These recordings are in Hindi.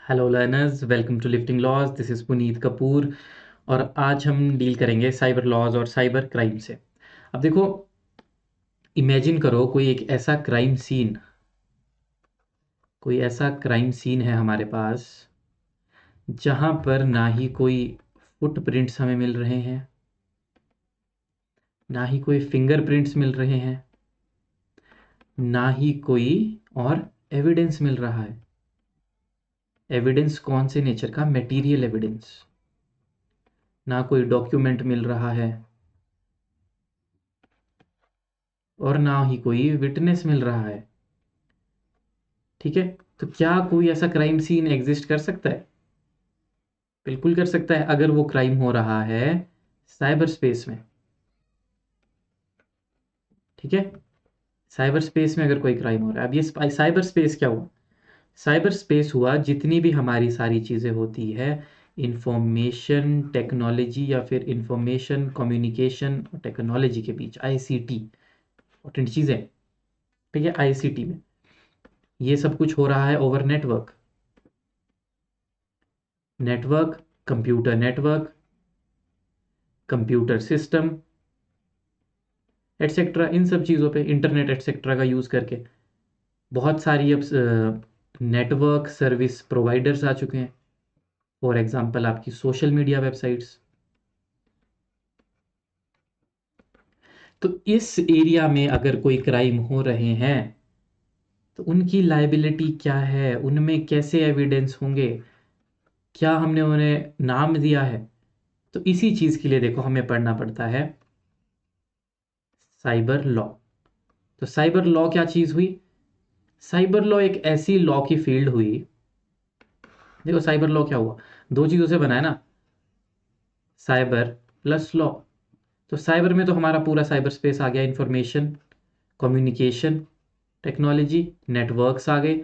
Hello learners, welcome to lifting laws. This is Puneet Kapoor और आज हम डील करेंगे साइबर लॉज और साइबर क्राइम से। अब देखो, इमेजिन करो कोई ऐसा क्राइम सीन है हमारे पास जहाँ पर ना ही कोई फुटप्रिंट्स हमें मिल रहे हैं, ना ही कोई फिंगरप्रिंट्स मिल रहे हैं, ना ही कोई और एविडेंस मिल रहा है। एविडेंस कौन से नेचर का? Material evidence. ना कोई डॉक्यूमेंट मिल रहा है और ना ही कोई विटनेस मिल रहा है। ठीक है, तो क्या कोई ऐसा क्राइम सीन एग्जिस्ट कर सकता है? बिल्कुल कर सकता है, अगर वो क्राइम हो रहा है साइबर स्पेस में। ठीक है, साइबर स्पेस में अगर कोई क्राइम हो रहा है। अब ये साइबर स्पेस क्या हुआ? साइबर स्पेस हुआ जितनी भी हमारी सारी चीज़ें होती है, इंफॉर्मेशन टेक्नोलॉजी या फिर इंफॉर्मेशन कम्युनिकेशन टेक्नोलॉजी के बीच, आईसीटी, इंपॉर्टेंट चीज़ें। ठीक है, आईसीटी में ये सब कुछ हो रहा है over network. Network, computer computer system etcetera, इन सब चीज़ों पे इंटरनेट एटसेट्रा का यूज़ करके बहुत सारी अब नेटवर्क सर्विस प्रोवाइडर्स आ चुके हैं। फॉर एग्जांपल आपकी सोशल मीडिया वेबसाइट्स। तो इस एरिया में अगर कोई क्राइम हो रहे हैं तो उनकी लाइबिलिटी क्या है, उनमें कैसे एविडेंस होंगे, क्या हमने उन्हें नाम दिया है? तो इसी चीज़ के लिए देखो हमें पढ़ना पड़ता है साइबर लॉ। तो साइबर लॉ क्या चीज़ हुई? साइबर लॉ एक ऐसी लॉ की फील्ड हुई। देखो साइबर लॉ क्या हुआ, दो चीज़ों से बना है ना, साइबर प्लस लॉ। तो साइबर में तो हमारा पूरा साइबर स्पेस आ गया, इंफॉर्मेशन कम्युनिकेशन टेक्नोलॉजी, नेटवर्क्स आ गए,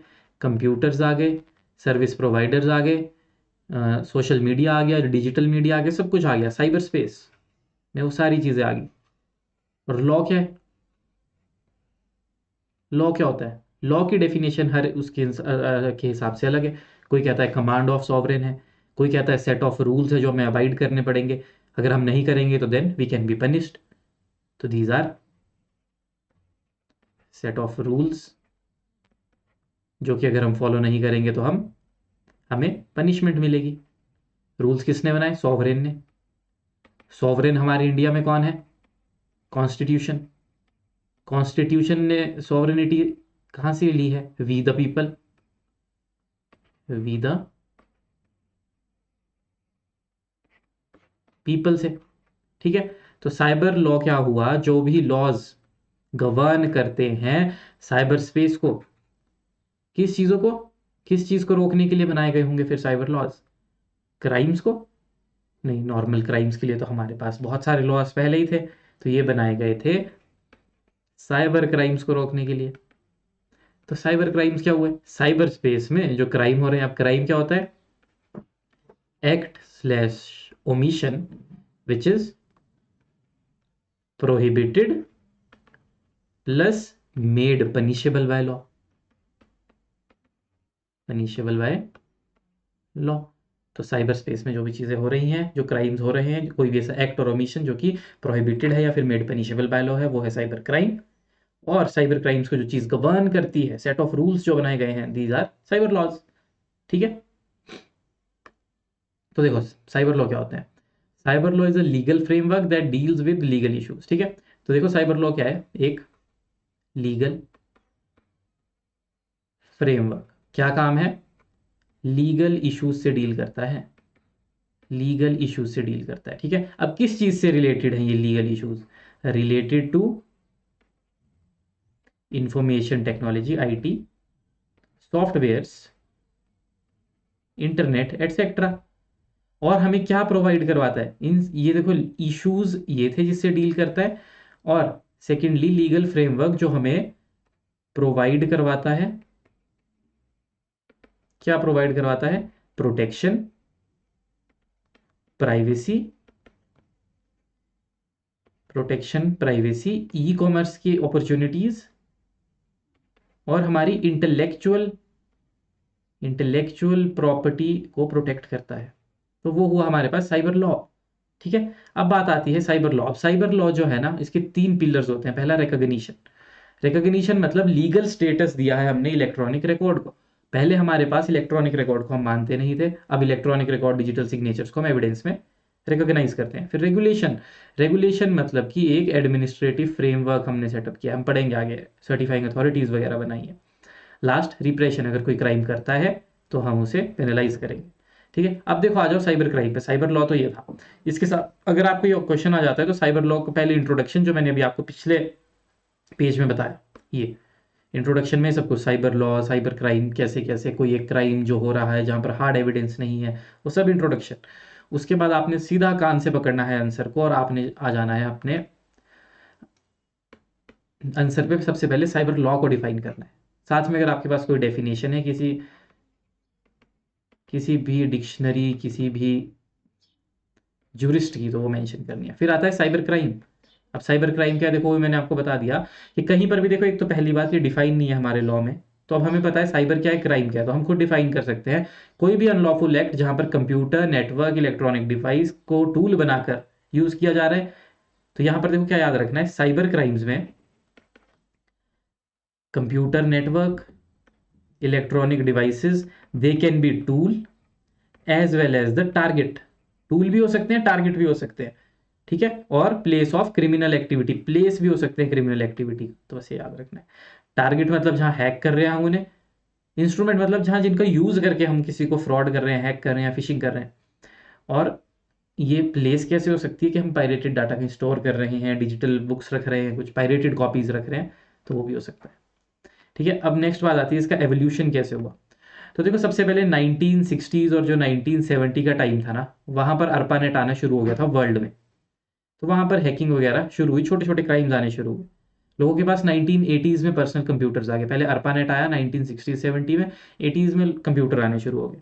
कंप्यूटर्स आ गए, सर्विस प्रोवाइडर्स आ गए, सोशल मीडिया आ गया, डिजिटल मीडिया आ गया, सब कुछ आ गया साइबर स्पेस में, वो सारी चीज़ें आ गई। और लॉ क्या है? लॉ क्या होता है? लॉ की डेफिनेशन हर उसके के हिसाब से अलग है। कोई कहता है कमांड ऑफ सॉवरेन है, कोई कहता है सेट ऑफ रूल्स है जो हमें अवॉइड करने पड़ेंगे, अगर हम नहीं करेंगे तो then we can be punished. तो these are set of rules जो कि अगर हम फॉलो नहीं करेंगे तो हम हमें पनिशमेंट मिलेगी। रूल्स किसने बनाए? सॉवरेन ने। सॉवरेन हमारे इंडिया में कौन है? कॉन्स्टिट्यूशन। कॉन्स्टिट्यूशन ने सॉवरेनिटी कहाँ से ली है? We the people, we the people से। ठीक है, तो साइबर लॉ क्या हुआ? जो भी लॉज गवर्न करते हैं साइबर स्पेस को, किस चीज़ों को, किस चीज़ को रोकने के लिए बनाए गए होंगे फिर साइबर लॉज? क्राइम्स को? नहीं, नॉर्मल क्राइम्स के लिए तो हमारे पास बहुत सारे लॉज पहले ही थे, तो ये बनाए गए थे साइबर क्राइम्स को रोकने के लिए। तो साइबर क्राइम्स क्या हुए? साइबर स्पेस में जो क्राइम हो रहे हैं, अब क्राइम क्या होता है? Act slash omission which is prohibited plus made punishable by law. Punishable by law. तो साइबर स्पेस में जो भी चीज़ें हो रही हैं, जो क्राइम्स हो रहे हैं, कोई भी ऐसा एक्ट और ओमिशन जो कि प्रोहिबिटेड है या फिर मेड पनिशेबल बाय लॉ है, वो है साइबर क्राइम। और साइबर क्राइम्स को जो चीज़ गवर्न करती है, सेट ऑफ रूल्स जो बनाए गए हैं, दीज आर साइबर लॉज। ठीक है, तो देखो साइबर लॉ क्या होता है? Cyber law is a legal framework that deals with legal issues. ठीक है, तो देखो साइबर लॉ क्या है? एक लीगल फ्रेमवर्क। क्या काम है? लीगल इश्यूज से डील करता है, लीगल इश्यूज से डील करता है। ठीक है, अब किस चीज से रिलेटेड है ये legal issues? Related to information technology, IT, softwares, internet etcetera. और हमें क्या प्रोवाइड करवाता है? इन ये देखो, इश्यूज ये थे जिससे डील करता है, और सेकेंडली लीगल फ्रेमवर्क जो हमें प्रोवाइड करवाता है। क्या प्रोवाइड करवाता है? Protection, privacy, protection privacy, e commerce की अपॉर्चुनिटीज, और हमारी इंटेलेक्चुअल इंटेलेक्चुअल प्रॉपर्टी को प्रोटेक्ट करता है। तो वो हुआ हमारे पास साइबर लॉ। ठीक है, अब बात आती है साइबर लॉ। अब साइबर लॉ जो है ना, इसके 3 पिलर्स होते हैं। पहला रिकॉग्निशन। रिकॉग्निशन मतलब लीगल स्टेटस दिया है हमने इलेक्ट्रॉनिक रिकॉर्ड को। पहले हमारे पास इलेक्ट्रॉनिक रिकॉर्ड को हम मानते नहीं थे, अब इलेक्ट्रॉनिक रिकॉर्ड डिजिटल सिग्नेचर्स को हम एविडेंस में रिकॉग्नाइज करते हैं। फिर रेगुलेशन। रेगुलेशन मतलब कि एक एडमिनिस्ट्रेटिव फ्रेमवर्क हमने सेटअप किया, हम पढ़ेंगे आगे, सर्टिफाइंग अथॉरिटीज वगैरह बनाई है। लास्ट रिप्रेशन, अगर कोई क्राइम करता है तो हम उसे पेनलाइज करेंगे। ठीक है, अब देखो आ जाओ साइबर क्राइम पे। साइबर लॉ तो ये था। इसके साथ अगर आपको ये क्वेश्चन आ जाता है तो साइबर लॉ को पहले इंट्रोडक्शन जो मैंने अभी आपको पिछले पेज में बताया, ये इंट्रोडक्शन में सब कुछ, साइबर लॉ, साइबर क्राइम, कैसे कैसे कोई एक क्राइम जो हो रहा है जहां पर हार्ड एविडेंस नहीं है, वो सब इंट्रोडक्शन। उसके बाद आपने सीधा कान से पकड़ना है आंसर को और आपने आ जाना है अपने आंसर पे। सबसे पहले साइबर लॉ को डिफाइन करना है। साथ में अगर आपके पास कोई डेफिनेशन है किसी किसी भी डिक्शनरी, किसी भी जूरिस्ट की, तो वो मेंशन करनी है। फिर आता है साइबर क्राइम। अब साइबर क्राइम क्या है, देखो मैंने आपको बता दिया कि कहीं पर भी देखो, एक तो पहली बात ये डिफाइन नहीं है हमारे लॉ में, तो अब हमें पता है साइबर क्या है, क्राइम क्या है, तो हम खुद डिफाइन कर सकते हैं। कोई भी अनलॉफुल एक्ट जहां पर कंप्यूटर, नेटवर्क, इलेक्ट्रॉनिक डिवाइस को टूल बनाकर यूज किया जा रहा है। तो यहां पर देखो क्या याद रखना है, साइबर क्राइम्स में computer, network, electronic devices, they can be tool as well as the target. Tool भी हो सकते हैं, टारगेट भी हो सकते हैं। ठीक है, और place of criminal activity, place भी हो सकते हैं क्रिमिनल एक्टिविटी, तो बस ये याद रखना है। टारगेट मतलब जहां हैक कर रहे हैं हम उन्हें, इंस्ट्रूमेंट मतलब जहां जिनका यूज करके हम किसी को फ्रॉड कर रहे हैं, हैक कर रहे हैं, फिशिंग कर रहे हैं। और ये प्लेस कैसे हो सकती है कि हम पायरेटेड डाटा कहीं स्टोर कर रहे हैं, डिजिटल बुक्स रख रहे हैं, कुछ पायरेटेड कॉपीज रख रहे हैं, तो वो भी हो सकता है। ठीक है, अब नेक्स्ट बात आती है इसका एवोल्यूशन कैसे हुआ। तो देखो सबसे पहले 1960s और जो 1970 का टाइम था ना, वहां पर अर्पानेट आना शुरू हो गया था वर्ल्ड में। तो वहां पर हैकिंग वगैरह शुरू हुई, छोटे छोटे क्राइम्स आने शुरू हुए। लोगों के पास 1980s में पर्सनल कंप्यूटर्स आ गए। पहले अर्पानेट आया 1960-70 में, 80s में कंप्यूटर आने शुरू हो गए।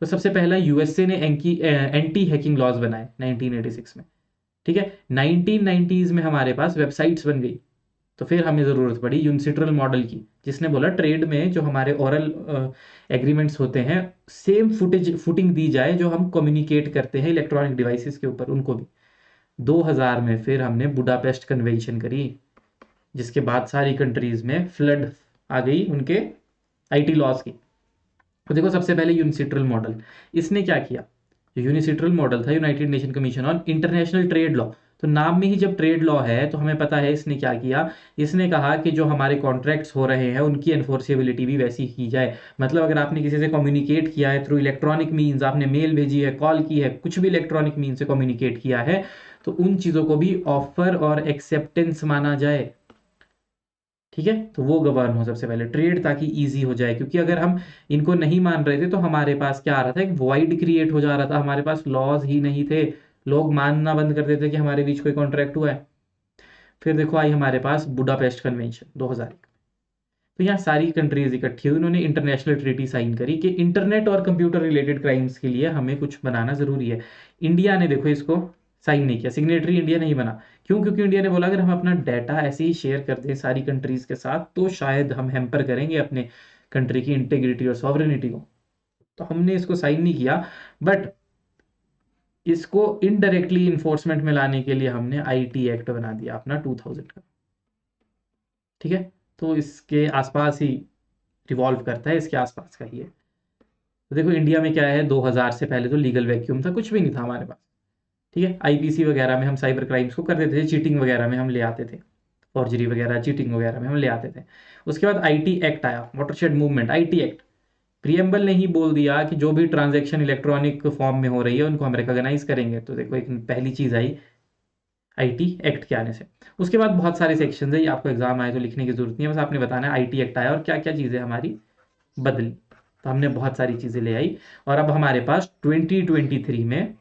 तो सबसे पहला यूएसए ने एंटी हैकिंग लॉज बनाए 1986 में। ठीक है, 1990s में हमारे पास वेबसाइट्स बन गई। तो फिर हमें ज़रूरत पड़ी यूनिसिट्रल मॉडल की, जिसने बोला ट्रेड में जो हमारे ओरल एग्रीमेंट्स होते हैं, सेम फुटिंग दी जाए जो हम कम्युनिकेट करते हैं इलेक्ट्रॉनिक डिवाइसेस के ऊपर, उनको भी। 2000 में फिर हमने बुडापेस्ट कन्वेंशन करी, जिसके बाद सारी कंट्रीज में फ्लड आ गई उनके आईटी लॉज की। तो देखो सबसे पहले यूनिसिट्रल मॉडल, इसने क्या किया, जो यूनिसिट्रल मॉडल था, United nation commission on international trade law. तो नाम में ही जब ट्रेड लॉ है तो हमें पता है इसने क्या किया। इसने कहा कि जो हमारे कॉन्ट्रैक्ट्स हो रहे हैं उनकी एनफोर्सेबिलिटी भी वैसी ही की जाए। मतलब अगर आपने किसी से कम्युनिकेट किया है थ्रू इलेक्ट्रॉनिक मीन्स, आपने मेल भेजी है, कॉल की है, कुछ भी इलेक्ट्रॉनिक मीन से कम्युनिकेट किया है, तो उन चीज़ों को भी ऑफर और एक्सेप्टेंस माना जाए। ठीक है, तो वो गवर्न हो सबसे पहले ट्रेड, ताकि इजी हो जाए। क्योंकि अगर हम इनको नहीं मान रहे थे तो हमारे पास क्या आ रहा था, एक वॉइड क्रिएट हो जा रहा था, हमारे पास लॉज ही नहीं थे, लोग मानना बंद कर देते कि हमारे बीच कोई कॉन्ट्रैक्ट हुआ है। फिर देखो आई हमारे पास बुडापेस्ट कन्वेंशन 2001। तो यहाँ सारी कंट्रीज इकट्ठी हुई, उन्होंने इंटरनेशनल ट्रीटी साइन करी कि इंटरनेट और कंप्यूटर रिलेटेड क्राइम्स के लिए हमें कुछ बनाना जरूरी है। इंडिया ने देखो इसको साइन नहीं किया, सिग्नेटरी इंडिया नहीं बना। क्यों? क्योंकि इंडिया ने बोला अगर हम अपना डाटा ऐसे ही शेयर कर दें सारी कंट्रीज के साथ तो शायद हम हैम्पर करेंगे अपने कंट्री की इंटेग्रिटी और सॉवरेनिटी को। तो हमने इसको साइन नहीं किया, बट इसको इनडायरेक्टली इन्फोर्समेंट में लाने के लिए हमने आईटी एक्ट बना दिया अपना 2000 का। ठीक है, तो इसके आसपास ही रिवॉल्व करता है, इसके आसपास का ही है। तो देखो इंडिया में क्या है, 2000 से पहले तो लीगल वैक्यूम था, कुछ भी नहीं था हमारे पास। ठीक है, आईपीसी वगैरह में हम साइबर क्राइम्स को कर देते थे, चीटिंग वगैरह में हम ले आते थे, फॉर्जरी वगैरह, चीटिंग वगैरह में हम ले आते थे। उसके बाद आईटी एक्ट आया, watershed movement, IT act. Preamble ने ही बोल दिया कि जो भी ट्रांजैक्शन इलेक्ट्रॉनिक फॉर्म में हो रही है उनको हम रिकॉग्नाइज करेंगे। तो देखो एक पहली चीज आई आईटी एक्ट के आने से। उसके बाद बहुत सारे सेक्शन है, ये आपको एग्जाम आए तो लिखने की जरूरत नहीं है, बस आपने बताना है आईटी एक्ट आया और क्या क्या चीजें हमारी बदली। तो हमने बहुत सारी चीजें ले आई, और अब हमारे पास 2023 में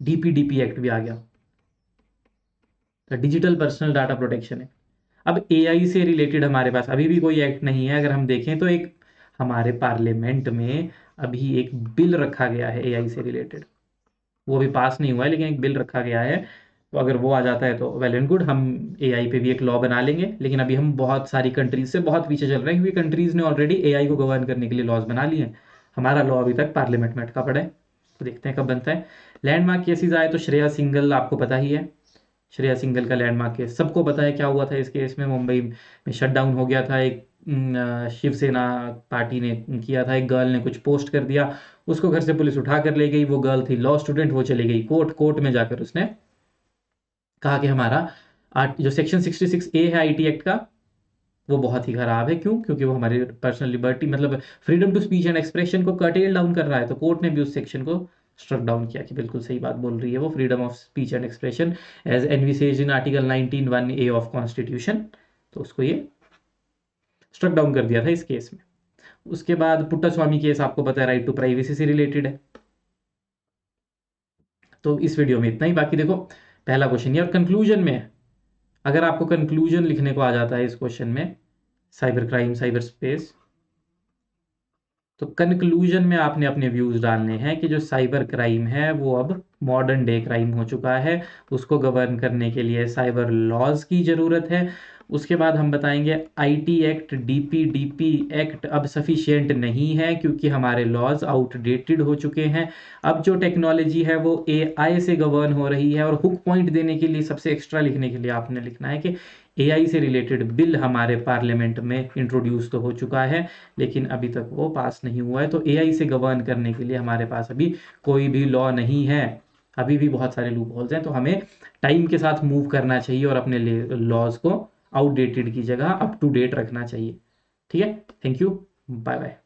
डीपीडीपी एक्ट भी आ गया, डिजिटल पर्सनल डाटा प्रोटेक्शन है। अब एआई से रिलेटेड हमारे पास अभी भी कोई एक्ट नहीं है। अगर हम देखें तो एक हमारे पार्लियामेंट में अभी एक बिल रखा गया है एआई से रिलेटेड, वो अभी पास नहीं हुआ है लेकिन एक बिल रखा गया है। तो अगर वो आ जाता है तो वेल एंड गुड, हम एआई पे भी एक लॉ बना लेंगे। लेकिन अभी हम बहुत सारी कंट्रीज से बहुत पीछे चल रहे हैं, क्योंकि कंट्रीज ने ऑलरेडी एआई को गवर्न करने के लिए लॉज बना लिए हैं। हमारा लॉ अभी तक पार्लियामेंट में अटका पड़ा है, तो देखते हैं कब बनता है। लैंडमार्क केसेस आए तो श्रेया सिंघल आपको पता ही है। श्रेया सिंघल का लैंडमार्क केस सबको पता है क्या हुआ था इस केस में। मुंबई में शटडाउन हो गया था, एक शिवसेना पार्टी ने किया था, एक गर्ल ने कुछ पोस्ट कर दिया, उसको घर से पुलिस उठा कर ले गई। वो गर्ल थी लॉ स्टूडेंट, वो चली गई कोर्ट। कोर्ट में जाकर उसने कहा कि हमारा जो सेक्शन 66A है आईटी एक्ट का, वो बहुत ही खराब है। क्यों? क्योंकि वो हमारी पर्सनल लिबर्टी, मतलब freedom to speech and expression को कर्टेल डाउन कर रहा है। तो कोर्ट ने भी उस सेक्शन को स्ट्रक डाउन किया कि बिल्कुल सही बात बोल रही है वो, freedom of speech and expression as envisages in article 19(1)A of constitution. तो उसको ये स्ट्रक डाउन कर दिया था इस केस में। उसके बाद पुट्टास्वामी केस आपको पता है, राइट टू प्राइवेसी से रिलेटेड है। तो इस वीडियो में इतना ही। बाकी देखो, पहला क्वेश्चन ये, और कंक्लूजन में है। अगर आपको कंक्लूजन लिखने को आ जाता है इस क्वेश्चन में, साइबर क्राइम साइबर स्पेस, तो कंक्लूजन में आपने अपने व्यूज डालने हैं कि जो साइबर क्राइम है वो अब मॉडर्न डे क्राइम हो चुका है, उसको गवर्न करने के लिए साइबर लॉज की ज़रूरत है। उसके बाद हम बताएंगे आईटी एक्ट, डीपीडीपी एक्ट अब सफिशिएंट नहीं है, क्योंकि हमारे लॉज आउटडेटेड हो चुके हैं। अब जो टेक्नोलॉजी है वो एआई से गवर्न हो रही है। और हुक पॉइंट देने के लिए, सबसे एक्स्ट्रा लिखने के लिए आपने लिखना है कि एआई से रिलेटेड बिल हमारे पार्लियामेंट में इंट्रोड्यूस तो हो चुका है, लेकिन अभी तक वो पास नहीं हुआ है। तो एआई से गवर्न करने के लिए हमारे पास अभी कोई भी लॉ नहीं है, अभी भी बहुत सारे लूप होल्स हैं। तो हमें टाइम के साथ मूव करना चाहिए और अपने लॉज को आउटडेटेड की जगह अप टू डेट रखना चाहिए। ठीक है, थैंक यू, बाय बाय।